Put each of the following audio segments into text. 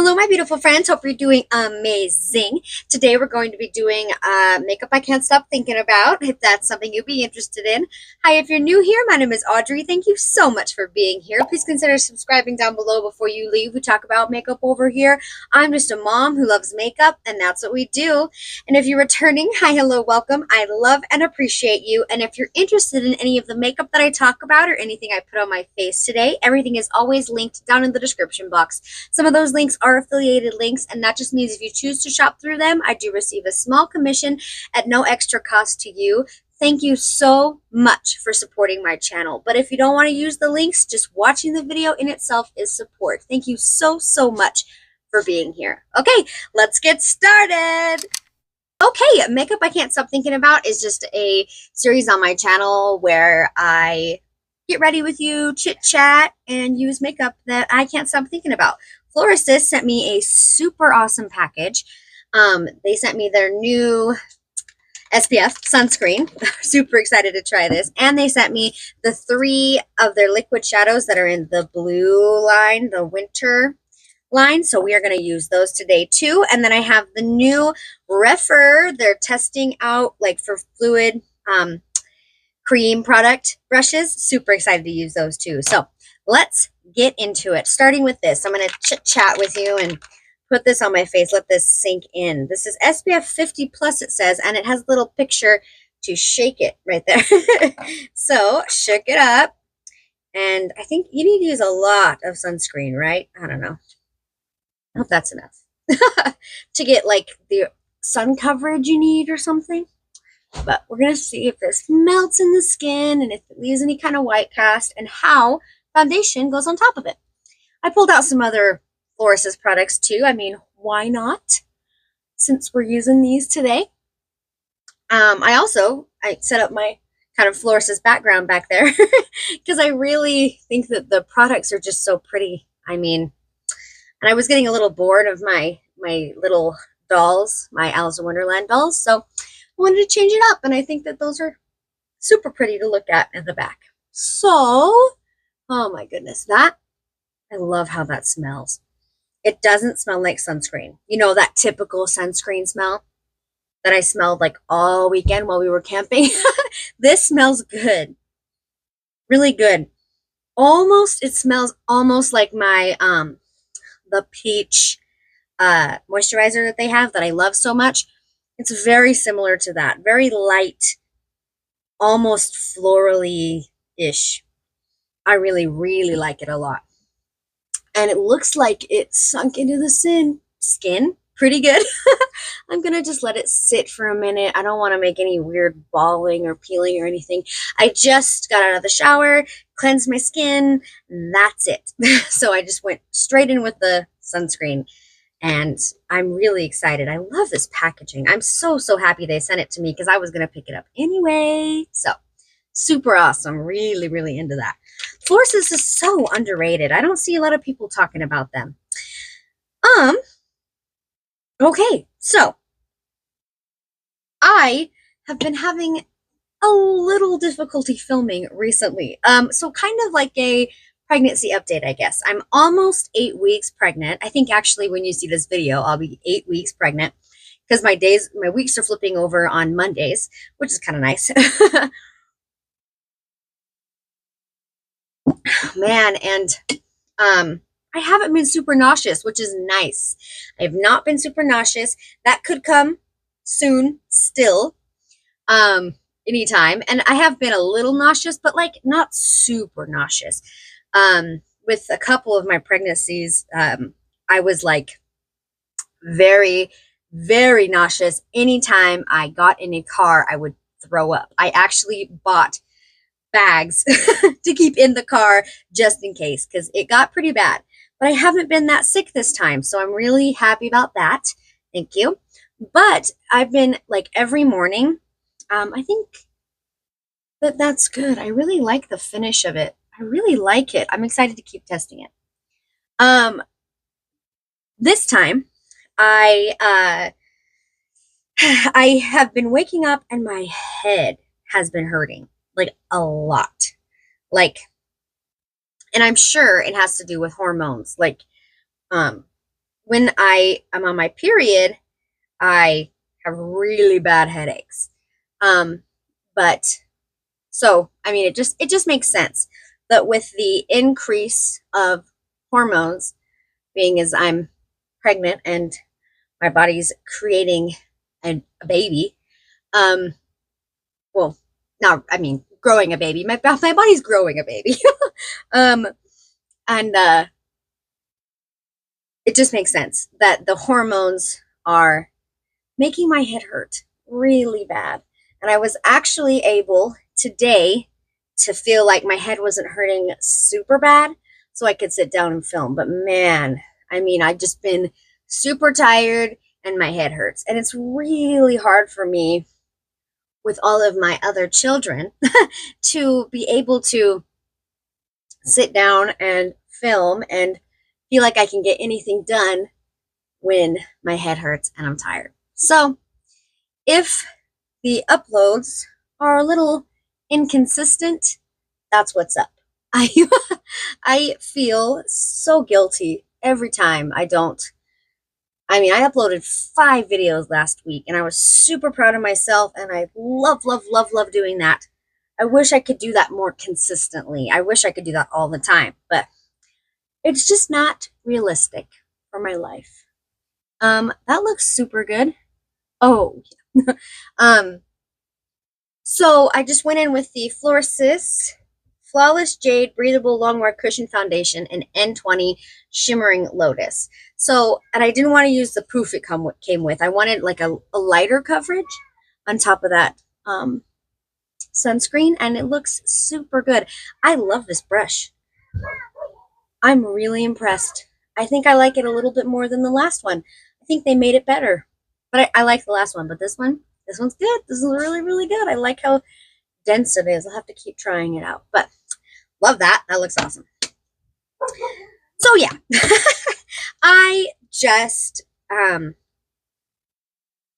Hello, my beautiful friends. Hope you're doing amazing. Today, we're going to be doing makeup I can't stop thinking about, if that's something you'd be interested in. Hi, if you're new here, my name is Audrey. Thank you so much for being here. Please consider subscribing down below before you leave. We talk about makeup over here. I'm just a mom who loves makeup, and that's what we do. And if you're returning, hi, hello, welcome. I love and appreciate you. And if you're interested in any of the makeup that I talk about or anything I put on my face today, everything is always linked down in the description box. Some of those links are affiliated links, and that just means if you choose to shop through them, I do receive a small commission at no extra cost to you. Thank you so much for supporting my channel. But if you don't want to use the links, just watching the video in itself is support. Thank you so much for being here. Okay, let's get started. Okay, Makeup I Can't Stop Thinking About is just a series on my channel where I get ready with you, chit chat, and use makeup that I can't stop thinking about. Florasis sent me a super awesome package. They sent me their new SPF sunscreen. Super excited to try this. And they sent me the 3 of their liquid shadows that are in the blue line, the winter line. So we are going to use those today too. And then I have the new Rephr. They're testing out like for fluid cream product brushes. Super excited to use those too. So let's get into it. Starting with this, I'm going to chit chat with you and put this on my face. Let this sink in. This is SPF 50 plus, it says, and it has a little picture to shake it right there. So shake it up. And I think you need to use a lot of sunscreen, right? I don't know. I hope that's enough to get like the sun coverage you need or something. But we're going to see if this melts in the skin and if it leaves any kind of white cast and how foundation goes on top of it. I pulled out some other Florasis products too. I mean, why not? Since we're using these today. I set up my kind of Florasis background back there because I really think that the products are just so pretty. I mean, and I was getting a little bored of my little dolls, my Alice in Wonderland dolls. So I wanted to change it up, and I think that those are super pretty to look at the back. So, oh my goodness, I love how that smells. It doesn't smell like sunscreen. You know, that typical sunscreen smell that I smelled like all weekend while we were camping. This smells good. Really good. It smells almost like my, the peach moisturizer that they have that I love so much. It's very similar to that. Very light, almost florally-ish. I really, really like it a lot. And it looks like it sunk into the skin pretty good. I'm going to just let it sit for a minute. I don't want to make any weird balling or peeling or anything. I just got out of the shower, cleansed my skin. That's it. So I just went straight in with the sunscreen. And I'm really excited. I love this packaging. I'm so happy they sent it to me because I was going to pick it up anyway. So super awesome. Really, really into that. Florasis is so underrated. I don't see a lot of people talking about them. Okay, so I have been having a little difficulty filming recently. So kind of like a pregnancy update, I guess. I'm almost 8 weeks pregnant. I think actually when you see this video, I'll be 8 weeks pregnant because my weeks are flipping over on Mondays, which is kind of nice. Man, and I haven't been super nauseous, which is nice. I have not been super nauseous. That could come soon still, anytime. And I have been a little nauseous, but like not super nauseous. With a couple of my pregnancies, I was like very, very nauseous. Anytime I got in a car, I would throw up. I actually bought bags to keep in the car just in case because it got pretty bad. But I haven't been that sick this time, so I'm really happy about that. Thank you. But I've been like every morning. I think that's good. I really like the finish of it. I really like it. I'm excited to keep testing it. This time I have been waking up and my head has been hurting like a lot. And I'm sure it has to do with hormones. when I am on my period, I have really bad headaches. But so, I mean, it just makes sense that with the increase of hormones, being as I'm pregnant and my body's creating a baby, well, not, I mean, growing a baby. My body's growing a baby. um, and it just makes sense that the hormones are making my head hurt really bad. And I was actually able today to feel like my head wasn't hurting super bad so I could sit down and film. But man, I mean, I've just been super tired and my head hurts. And it's really hard for me with all of my other children to be able to sit down and film and feel like I can get anything done when my head hurts and I'm tired. So if the uploads are a little inconsistent, that's what's up. I feel so guilty every time I don't. I mean, I uploaded 5 videos last week and I was super proud of myself and I love, love, love, love doing that. I wish I could do that more consistently. I wish I could do that all the time, but it's just not realistic for my life. That looks super good. Oh, yeah. So I just went in with the Florasis Flawless Jade Breathable Longwear Cushion Foundation and N20 Shimmering Lotus. So, and I didn't want to use the proof it came with. I wanted like a lighter coverage on top of that sunscreen, and it looks super good. I love this brush. I'm really impressed. I think I like it a little bit more than the last one. I think they made it better. But I like the last one, but this one's good. This is really, really good. I like how dense it is. I'll have to keep trying it out. But love that. That looks awesome. So yeah. I just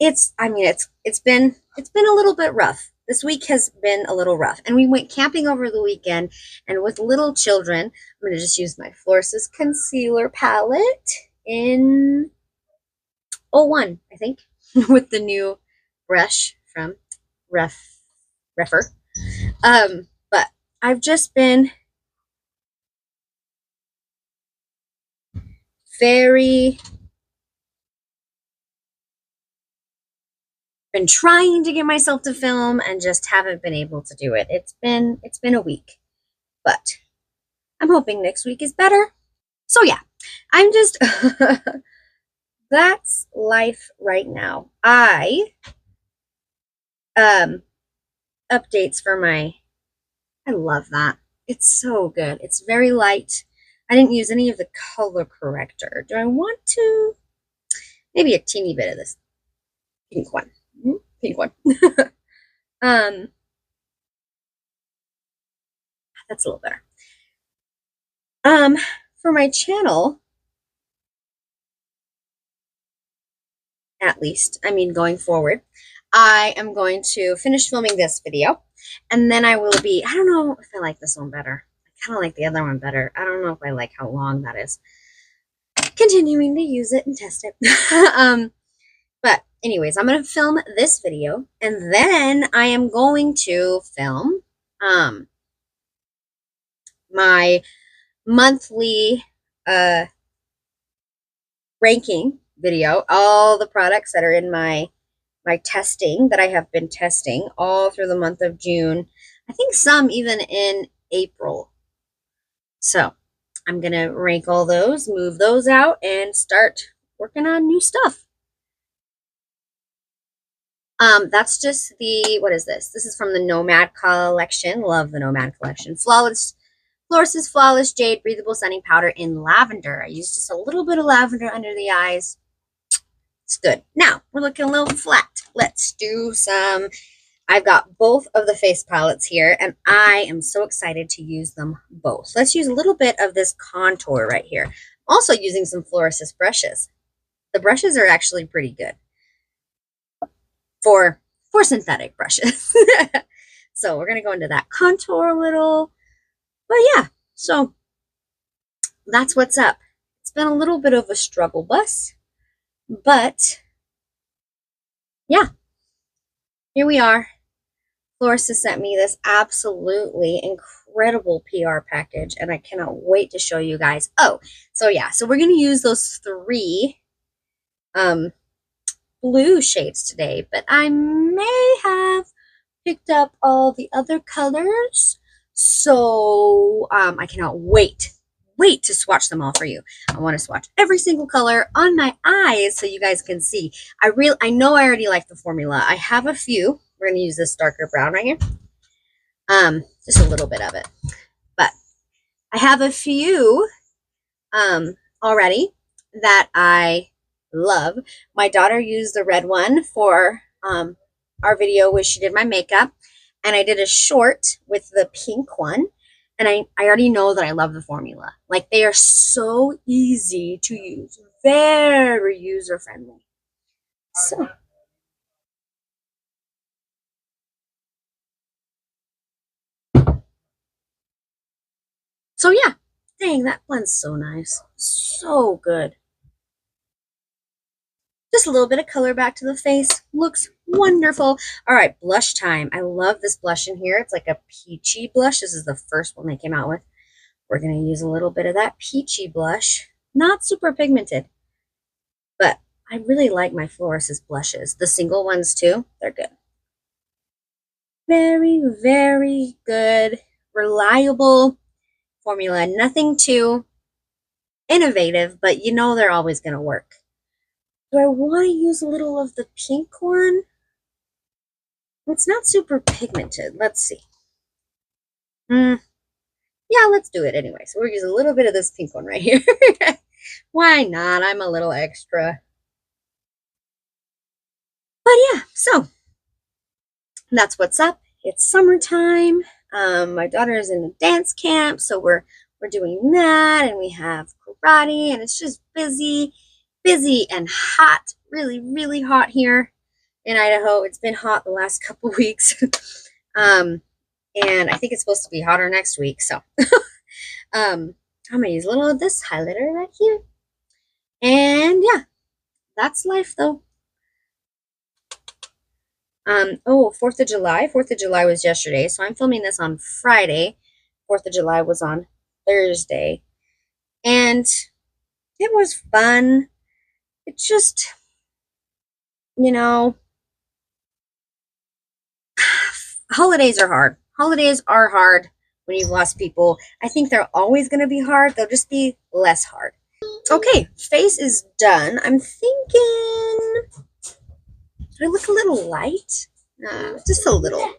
it's been a little bit rough. This week has been a little rough. And we went camping over the weekend, and with little children, I'm gonna just use my Florasis concealer palette in 01, I think, with the new brush from Rephr. But I've just been been trying to get myself to film and just haven't been able to do it. It's been a week, but I'm hoping next week is better. So yeah, I'm just that's life right now. Updates for my, I love that. It's so good. It's very light. I didn't use any of the color corrector. Do I want to? Maybe a teeny bit of this pink one. Pink one. That's a little better. For my channel, at least, I mean, going forward, I am going to finish filming this video, and then I will be, I don't know if I like this one better. I kind of like the other one better. I don't know if I like how long that is. Continuing to use it and test it. But anyways, I'm going to film this video, and then I am going to film my monthly ranking video, all the products that are in my testing that I have been testing all through the month of June. I think some even in April. So I'm going to rank all those, move those out, and start working on new stuff. That's just the, what is this? This is from the Nomad collection. Love the Nomad collection. Florasis Flawless Jade Breathable Setting Powder in Lavender. I used just a little bit of lavender under the eyes. It's good. Now, we're looking a little flat. Let's do some, I've got both of the face palettes here, and I am so excited to use them both. Let's use a little bit of this contour right here. I'm also using some Florasis brushes. The brushes are actually pretty good for synthetic brushes. So we're going to go into that contour a little. But yeah, so that's what's up. It's been a little bit of a struggle bus, but yeah, here we are. Florasis sent me this absolutely incredible PR package, and I cannot wait to show you guys. Oh, so yeah, so we're going to use those 3 blue shades today, but I may have picked up all the other colors, so I cannot wait to swatch them all for you. I want to swatch every single color on my eyes so you guys can see. I know I already like the formula. I have a few. We're going to use this darker brown right here. Just a little bit of it. But I have a few already that I love. My daughter used the red one for our video where she did my makeup, and I did a short with the pink one, and I already know that I love the formula. Like, they are so easy to use, very user friendly. So yeah, dang, that blends so nice, so good. Just a little bit of color back to the face. Looks wonderful. All right, blush time. I love this blush in here. It's like a peachy blush. This is the first one they came out with. We're going to use a little bit of that peachy blush. Not super pigmented, but I really like my Florasis blushes. The single ones too. They're good. Very, very good. Reliable formula. Nothing too innovative, but you know they're always going to work. Do I want to use a little of the pink one? It's not super pigmented. Let's see. Yeah, let's do it anyway. So we'll use a little bit of this pink one right here. Why not? I'm a little extra. But yeah, so that's what's up. It's summertime. My daughter is in a dance camp, so we're doing that, and we have karate, and it's just busy and hot. Really, really hot here in Idaho. It's been hot the last couple weeks. And I think it's supposed to be hotter next week. So I'm gonna use a little of this highlighter right here. And yeah, that's life though. Oh, 4th of July. 4th of July was yesterday, so I'm filming this on Friday. 4th of July was on Thursday. And it was fun. It's just, you know, holidays are hard. Holidays are hard when you've lost people. I think they're always going to be hard. They'll just be less hard. Okay, face is done. I'm thinking, do I look a little light? Just a little.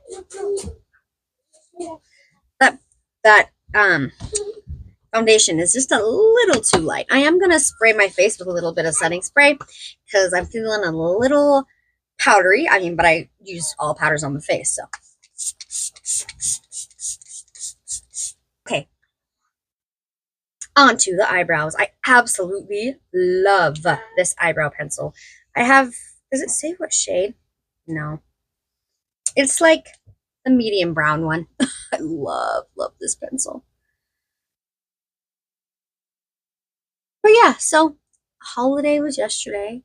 That foundation is just a little too light. I am going to spray my face with a little bit of setting spray because I'm feeling a little powdery. I mean, but I use all powders on the face, so. Okay. Onto the eyebrows. I absolutely love this eyebrow pencil. I have, does it say what shade? No. It's like the medium brown one. I love this pencil. But yeah, so holiday was yesterday.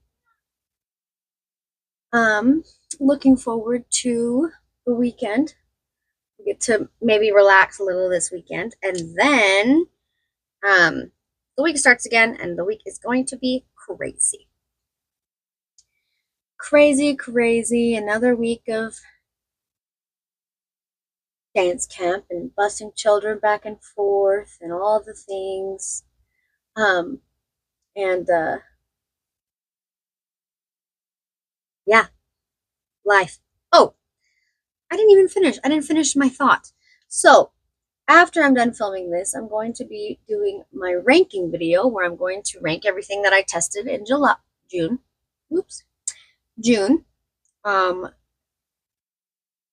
Looking forward to the weekend. We get to maybe relax a little this weekend, and then the week starts again, and the week is going to be crazy. Crazy. Another week of dance camp and busing children back and forth and all the things. Yeah, life. Oh, I didn't finish my thought. So after I'm done filming this, I'm going to be doing my ranking video where I'm going to rank everything that I tested in June.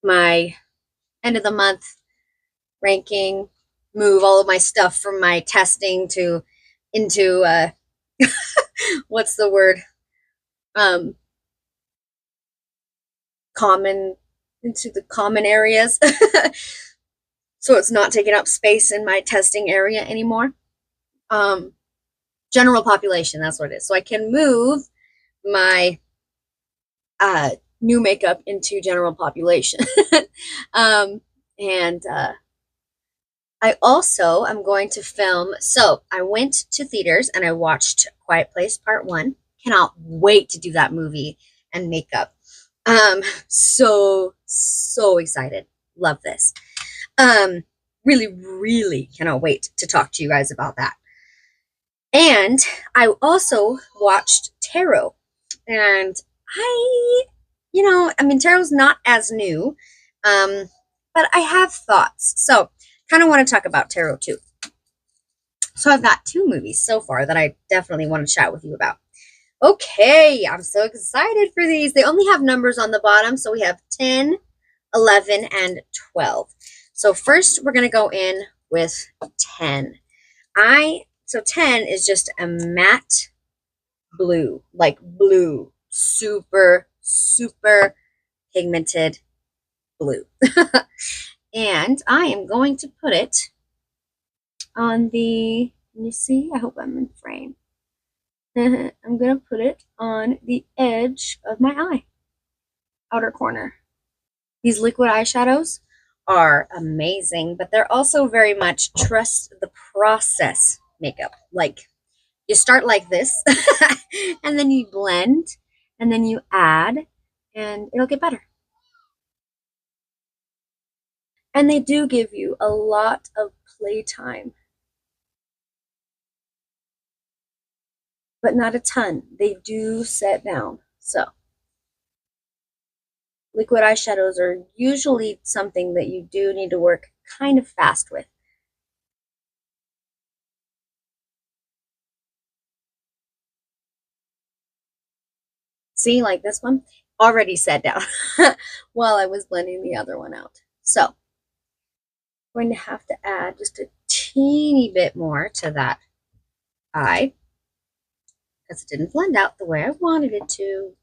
My end of the month ranking, move all of my stuff from my testing to into what's the word? Into the common areas. So it's not taking up space in my testing area anymore. General population, that's what it is. So I can move my new makeup into general population. um, and I also am going to film. So I went to theaters and I watched Quiet Place Part 1. Cannot wait to do that movie and makeup. So excited. Love this. Um, really cannot wait to talk to you guys about that. And I also watched Tarot. And I mean, Tarot's not as new, but I have thoughts. So, kind of want to talk about Tarot too. So, I've got 2 movies so far that I definitely want to chat with you about. Okay, I'm so excited for these. They only have numbers on the bottom, so we have 10, 11, and 12. So, first, we're going to go in with 10. So 10 is just a matte blue, like blue, super pigmented blue. And I am going to put it on the, let me see, I hope I'm in frame. I'm going to put it on the edge of my eye, outer corner. These liquid eyeshadows are amazing, but they're also very much trust the process makeup. Like, you start like this, and then you blend, and then you add, and it'll get better. And they do give you a lot of playtime, but not a ton. They do set down. So, liquid eyeshadows are usually something that you do need to work kind of fast with. See, like this one already set down while I was blending the other one out. So, I'm going to have to add just a teeny bit more to that eye because it didn't blend out the way I wanted it to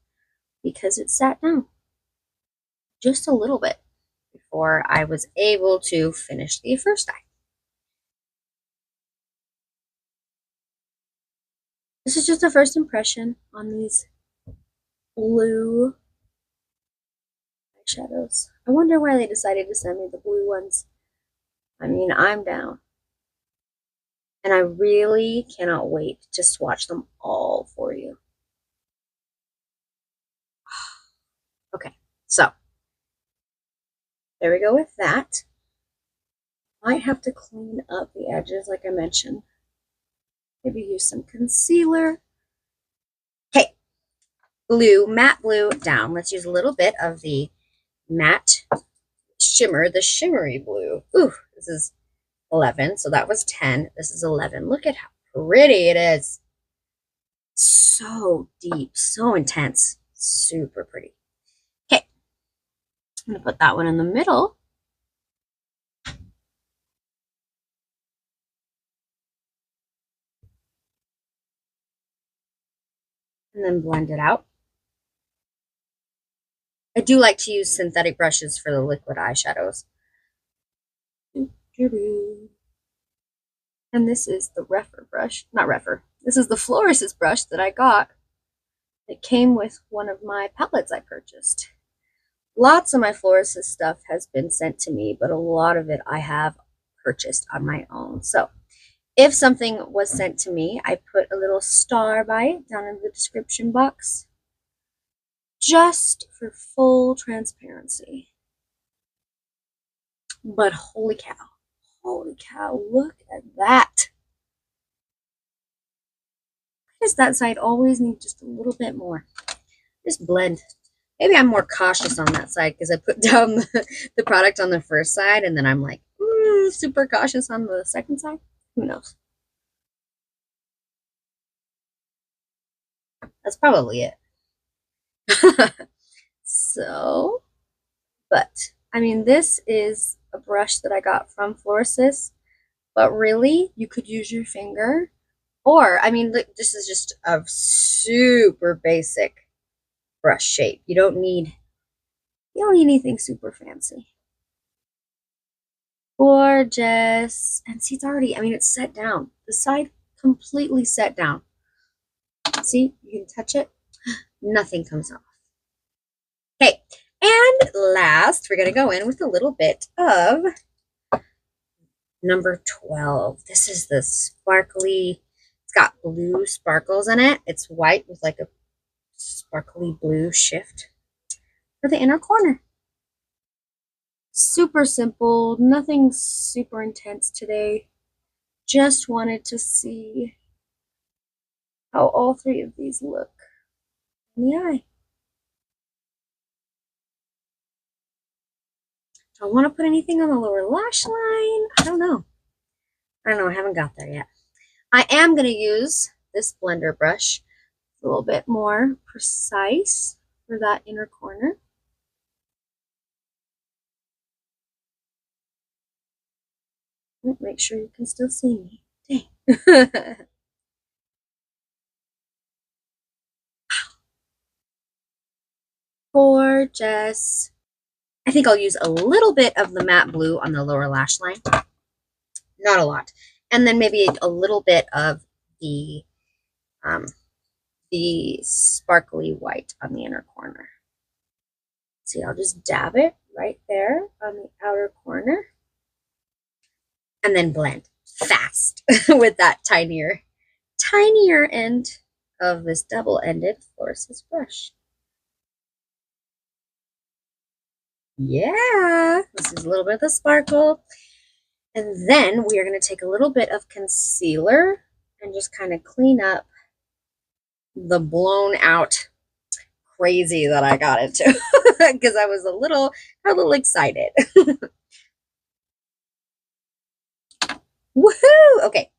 because it sat down just a little bit before I was able to finish the first eye. This is just a first impression on these blue eyeshadows. I wonder why they decided to send me the blue ones. I mean, I'm down. And I really cannot wait to swatch them all for you. Okay, so there we go with that. Might have to clean up the edges like I mentioned. Maybe use some concealer. Okay, blue, matte blue down. Let's use a little bit of the matte shimmer, the shimmery blue. Ooh, this is 11, so that was 10. This is 11. Look at how pretty it is. So deep, so intense, super pretty. Okay, I'm gonna put that one in the middle. And then blend it out. I do like to use synthetic brushes for the liquid eyeshadows. And this is the Rephr brush, not Rephr. This is the Florasis brush that I got. It came with one of my palettes I purchased. Lots of my Florasis stuff has been sent to me, but a lot of it I have purchased on my own. So if something was sent to me, I put a little star by it down in the description box, just for full transparency. But holy cow, look at that. Why does that side always need just a little bit more? Just blend. Maybe I'm more cautious on that side because I put down the product on the first side and then I'm like super cautious on the second side. Who knows? That's probably it. So, but I mean, this is a brush that I got from Florasis, but really you could use your finger, or I mean, look, this is just a super basic brush shape. You don't need anything super fancy. Gorgeous. And see, it's already, I mean, it's set down. The side completely set down. See, you can touch it. Nothing comes off. Okay, and last, we're going to go in with a little bit of number 12. This is the sparkly, it's got blue sparkles in it. It's white with like a sparkly blue shift for the inner corner. Super simple, nothing super intense today. Just wanted to see how all three of these look in the eye. Don't want to put anything on the lower lash line. I don't know. I haven't got there yet. I am going to use this blender brush. A little bit more precise for that inner corner. Make sure you can still see me. Dang. Gorgeous. I think I'll use a little bit of the matte blue on the lower lash line. Not a lot. And then maybe a little bit of the sparkly white on the inner corner. See, I'll just dab it right there on the outer corner. And then blend fast with that tinier end of this double-ended Florasis brush. Yeah, this is a little bit of the sparkle. And then we are going to take a little bit of concealer and just kind of clean up the blown out crazy that I got into because I was a little excited. Woohoo! Okay,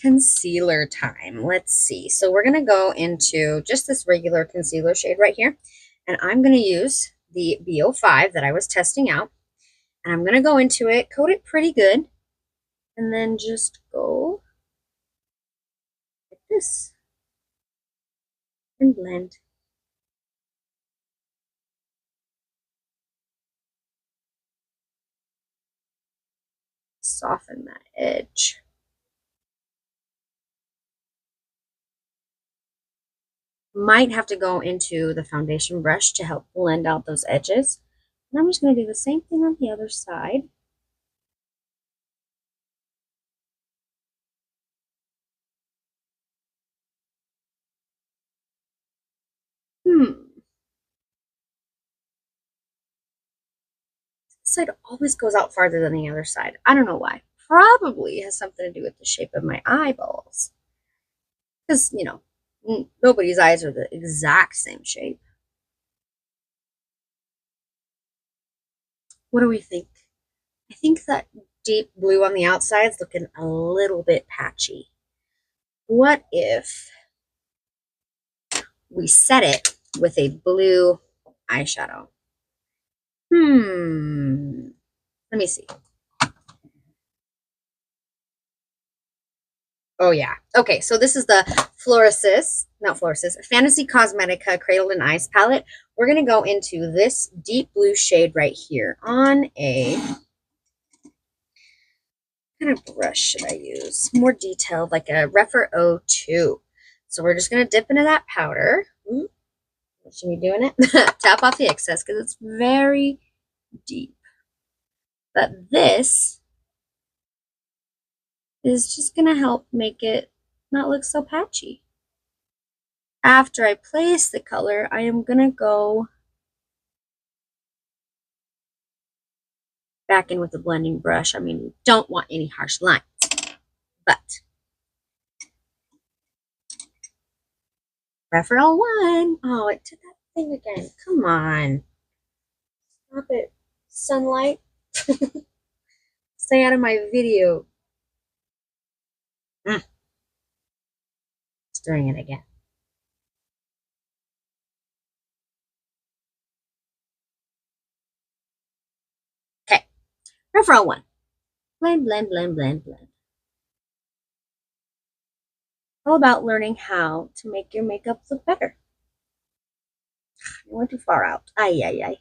concealer time. Let's see. So we're going to go into just this regular concealer shade right here. And I'm going to use the B05 that I was testing out. And I'm going to go into it, coat it pretty good, and then just go like this and blend. Soften that edge. Might have to go into the foundation brush to help blend out those edges. And I'm just going to do the same thing on the other side. This side always goes out farther than the other side. I don't know why. Probably has something to do with the shape of my eyeballs. Because, you know, nobody's eyes are the exact same shape. What do we think? I think that deep blue on the outside is looking a little bit patchy. What if we set it with a blue eyeshadow? Let me see. Oh yeah. Okay, so this is the Fantasy Cosmetica Cradled in Ice palette. We're going to go into this deep blue shade right here on a, what kind of brush should I use? More detailed, like a Rephr 02. So we're just going to dip into that powder. Should we be doing it? Tap off the excess because it's very deep. But this is just going to help make it not look so patchy. After I place the color, I am going to go back in with the blending brush. I mean, we don't want any harsh lines, but Rephr 01. Oh, it did that thing again. Come on. Stop it. Sunlight. Stay out of my video. It's doing it again. Okay. Rephr 01. Blend, blend, blend, blend, blend. All about learning how to make your makeup look better. I went too far out. Ay, ay, ay.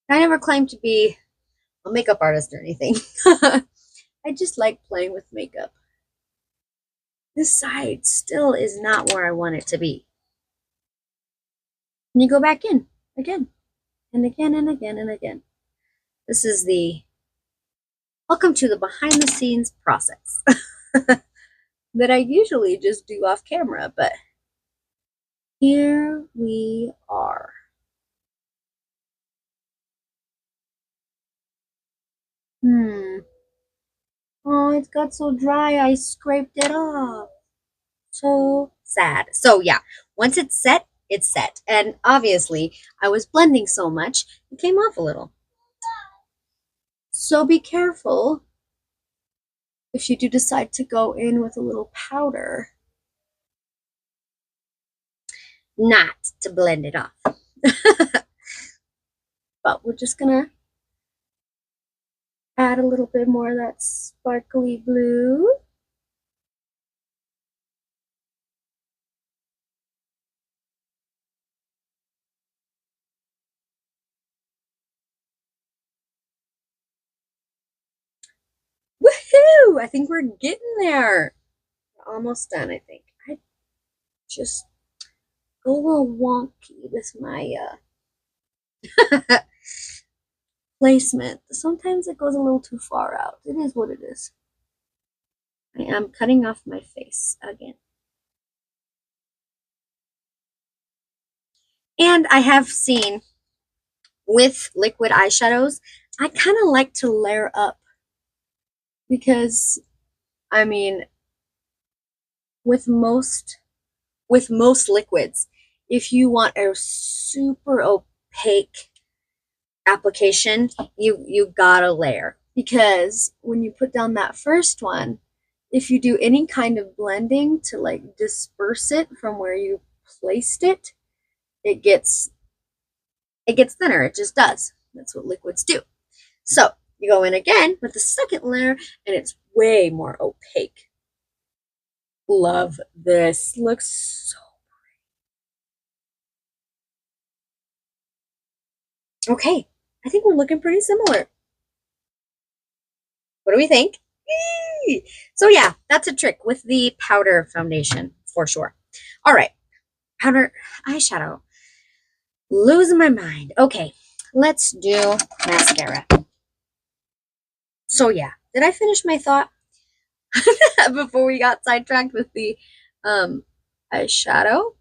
I never claimed to be a makeup artist or anything. I I just like playing with makeup. This side still is not where I want it to be. And you go back in again and again and again and again. This is the welcome to the behind the scenes process that I usually just do off camera, but here we are. Oh, it got so dry, I scraped it off. So sad. So yeah, once it's set, it's set. And obviously, I was blending so much, it came off a little. So be careful if you do decide to go in with a little powder, not to blend it off. But we're just gonna add a little bit more of that sparkly blue. Woohoo! I think we're getting there. We're almost done, I think. I just go a little wonky with my placement. Sometimes it goes a little too far out. It is what it is. I am cutting off my face again. And I have seen with liquid eyeshadows, I kind of like to layer up because, I mean, with most liquids, if you want a super opaque application, you gotta layer, because when you put down that first one, if you do any kind of blending to like disperse it from where you placed it, it gets thinner. It just does. That's what liquids do. So you go in again with the second layer and it's way more opaque. Love this. Looks so pretty. Okay, I think we're looking pretty similar. What do we think? Yay! So yeah, that's a trick with the powder foundation for sure. All right, powder eyeshadow. Losing my mind. Okay, let's do mascara. So yeah, did I finish my thought before we got sidetracked with the eyeshadow?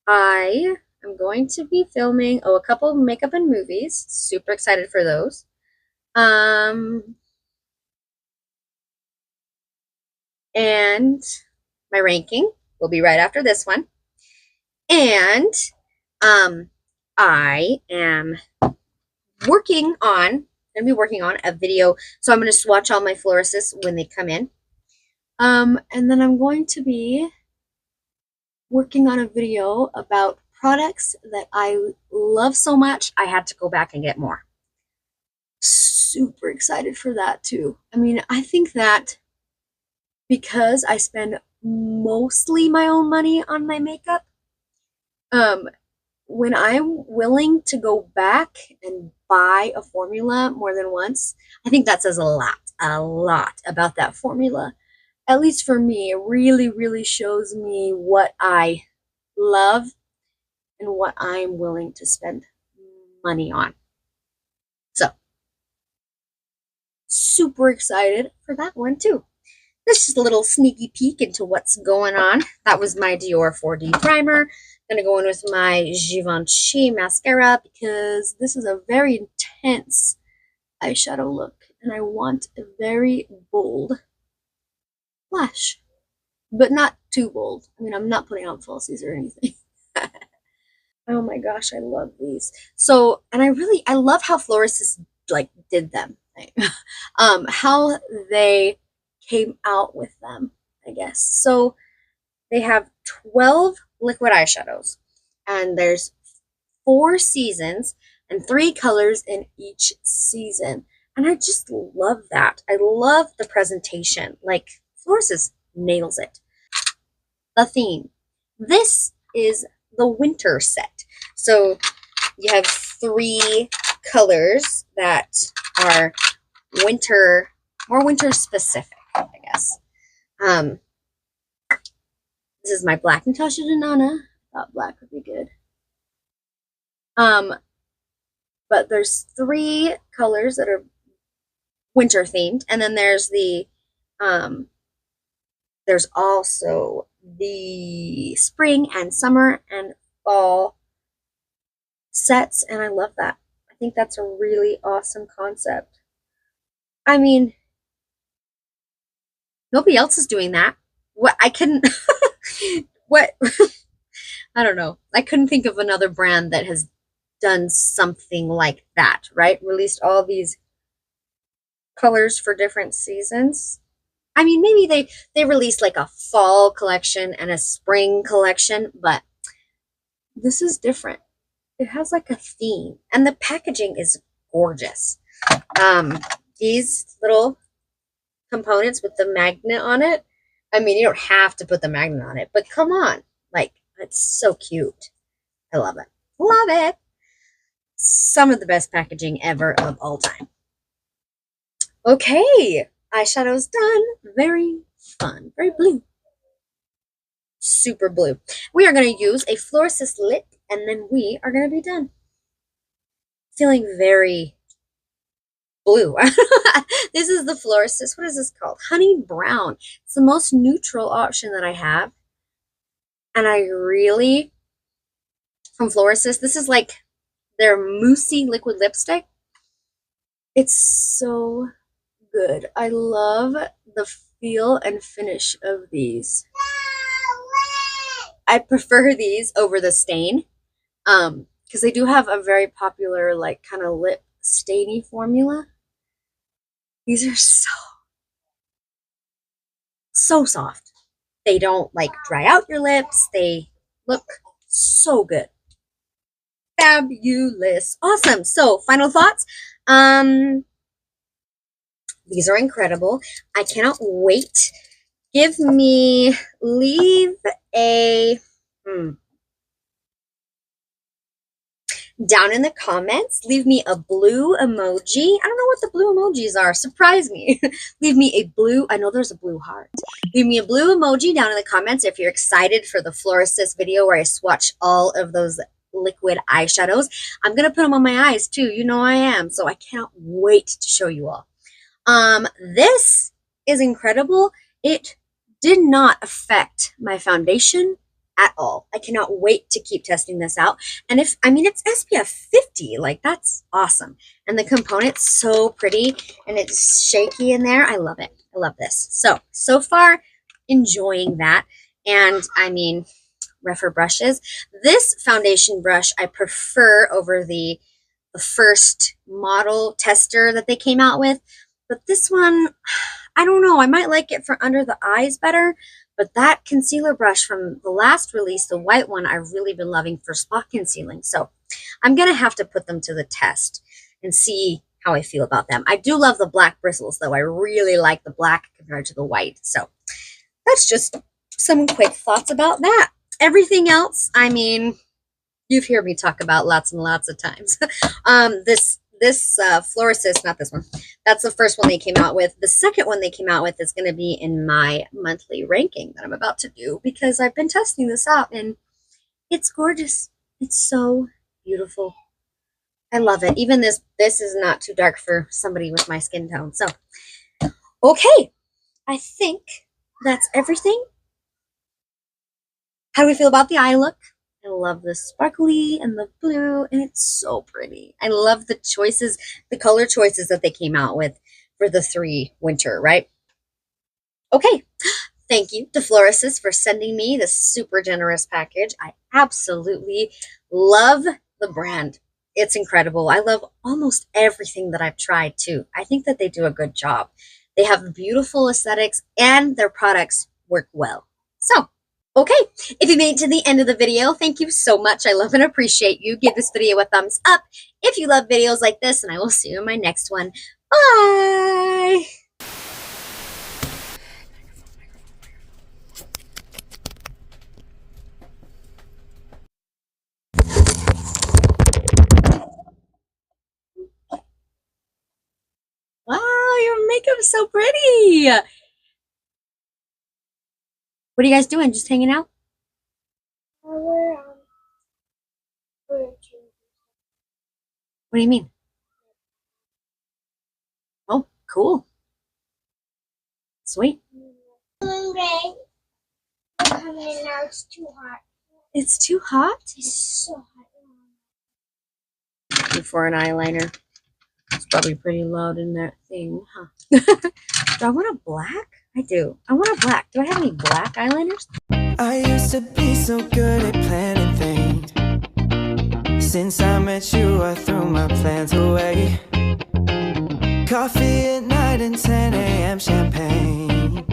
I am going to be filming a couple of makeup and movies. Super excited for those. And my ranking will be right after this one. And I am working on a video. So I'm going to swatch all my Florasis when they come in. And then I'm going to be working on a video about products that I love so much I had to go back and get more. Super excited for that too. I mean, I think that because I spend mostly my own money on my makeup, when I'm willing to go back and buy a formula more than once, I think that says a lot about that formula. At least for me, it really, really shows me what I love and what I'm willing to spend money on. So, super excited for that one too. This is a little sneaky peek into what's going on. That was my Dior 4D primer. I'm going to go in with my Givenchy mascara because this is a very intense eyeshadow look. And I want a very bold blush. But not too bold. I mean, I'm not putting on falsies or anything. Oh my gosh, I love these. So, and I love how Florasis like did them. How they came out with them, I guess. So they have 12 liquid eyeshadows, and there's 4 seasons and 3 colors in each season. And I just love that. I love the presentation. Like, Florasis nails it. The theme. This is the winter set. So you have 3 colors that are winter more winter specific, I guess. Um, this is my black Natasha Denona. Thought black would be good. But there's 3 colors that are winter themed, and then there's there's also the spring and summer and fall sets, and I love that. I think that's a really awesome concept. I mean, nobody else is doing that. What I couldn't what I don't know. I couldn't think of another brand that has done something like that, right? Released all these colors for different seasons. I mean, maybe they released like a fall collection and a spring collection, but this is different. It has like a theme, and the packaging is gorgeous. These little components with the magnet on it. I mean, you don't have to put the magnet on it, but come on. Like, it's so cute. I love it. Love it. Some of the best packaging ever of all time. Okay, eyeshadow's done. Very fun. Very blue. Super blue. We are going to use a Florasis lip, and then we are going to be done. Feeling very blue. This is the Florasis. What is this called? Honey Brown. It's the most neutral option that I have. And I really, from Florasis, this is like their Musia liquid lipstick. It's so good. I love the feel and finish of these. I prefer these over the stain, because they do have a very popular like kind of lip stainy formula. These are so soft. They don't like dry out your lips. They look so good. Fabulous. Awesome. So final thoughts. These are incredible. I cannot wait. Leave a down in the comments, leave me a blue emoji. I don't know what the blue emojis are. Surprise me. Leave me a blue, I know there's a blue heart. Leave me a blue emoji down in the comments if you're excited for the Florasis video where I swatch all of those liquid eyeshadows. I'm going to put them on my eyes too. You know I am. So I can't wait to show you all. This is incredible. It did not affect my foundation at all. I cannot wait to keep testing this out. And it's SPF 50, like that's awesome. And the component's so pretty and it's shaky in there. I love it. I love this. So far enjoying that. And I mean, Rephr brushes. This foundation brush I prefer over the first model tester that they came out with. But this one, I don't know. I might like it for under the eyes better. But that concealer brush from the last release, the white one, I've really been loving for spot concealing. So I'm going to have to put them to the test and see how I feel about them. I do love the black bristles, though. I really like the black compared to the white. So that's just some quick thoughts about that. Everything else, I mean, you've heard me talk about lots and lots of times. This Florasis, not this one. That's the first one they came out with. The second one they came out with is going to be in my monthly ranking that I'm about to do because I've been testing this out and it's gorgeous. It's so beautiful. I love it. Even this is not too dark for somebody with my skin tone. So, okay. I think that's everything. How do we feel about the eye look? I love the sparkly and the blue, and it's so pretty. I love the choices, the color choices that they came out with for the 3 winter, right? Okay. Thank you to Florasis for sending me this super generous package. I absolutely love the brand. It's incredible. I love almost everything that I've tried, too. I think that they do a good job. They have beautiful aesthetics, and their products work well. So, okay, if you made it to the end of the video, thank you so much. I love and appreciate you. Give this video a thumbs up if you love videos like this, and I will see you in my next one. Bye! Wow, your makeup's so pretty. idea. What are you guys doing? Just hanging out? We're What do you mean? Oh, cool. Sweet. rain. We're coming in now. It's too hot. It's too hot? It's so hot. For an eyeliner. It's probably pretty loud in that thing, huh? Do I want a black? I do. I want a black. Do I have any black eyeliners? I used to be so good at planning things. Since I met you, I threw my plans away. Coffee at night and 10 a.m. champagne.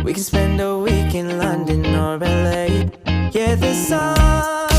We can spend a week in London or LA. Yeah, the sun